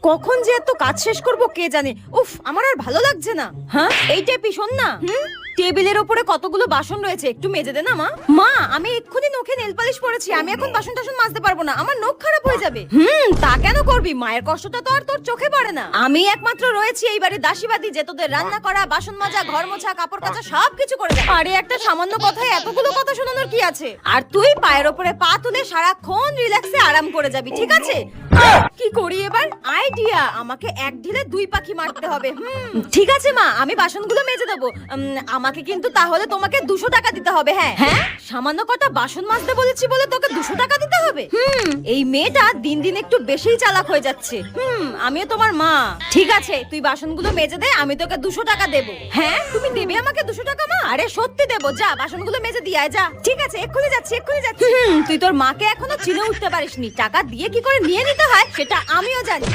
কখন যে এত কাজ শেষ করব কে জানে। উফ, আমার আর ভালো লাগছে না। হ্যাঁ, এই টেপি শোন না। টেবিলের ওপরে কতগুলো বাসন রয়েছে, একটু মেজে দে না মা। মা, আমি এক্ষুনি নখে নেল পালিশ পরেছি, আমি এখন বাসন টাসন মাজতে পারবো না, আমার নখ খারাপ হয়ে যাবে। তা কেন করবি? মায়ের কষ্টটা তো আর তোর চোখে পড়ে না। আমি একমাত্র রয়েছি এই বাড়ির দাসীবাদী যে তোদের রান্না করা, বাসন মাজা, ঘর মোছা, কাপড় কাচা সবকিছু করে দেয়। আরে একটা সামান্য কথায় এতগুলো কথা শোনানোর কি আছে? আর তুই পায়ের ওপরে পা তুলে সারাক্ষণ রিল্যাক্সে আরাম করে যাবি, ঠিক আছে? কি করি এবার? আইডিয়া, আমাকে এক ঢিলে দুই পাখি মারতে হবে। ঠিক আছে মা, আমি বাসনগুলো মেজে দেবো। আমাকে কিন্তু তাহলে তোমাকে 200 টাকা দিতে হবে। হ্যাঁ হ্যাঁ, সামান্য কটা বাসন মাজতে বলেছি বলে তোকে 200 টাকা দিতে হবে? এই মেয়েটা দিন দিন একটু বেশিই চালাক হয়ে যাচ্ছে। আমিও তোমার মা। ঠিক আছে, তুই বাসনগুলো মেজে দে, আমি তোকে 200 টাকা দেবো। হ্যাঁ, তুমি দেবে আমাকে 200 টাকা মা? আরে সত্যি দেবো, যা বাসনগুলো মেজে দিয়ে আয়, যা। ঠিক আছে, এক্ষুনি যাচ্ছি, এক্ষুনি যাচ্ছি। তুই তোর মাকে এখনো চিনে উঠতে পারিসনি, টাকা দিয়ে কি করে নিয়ে নিতে হয় সেটা আমিও জানি।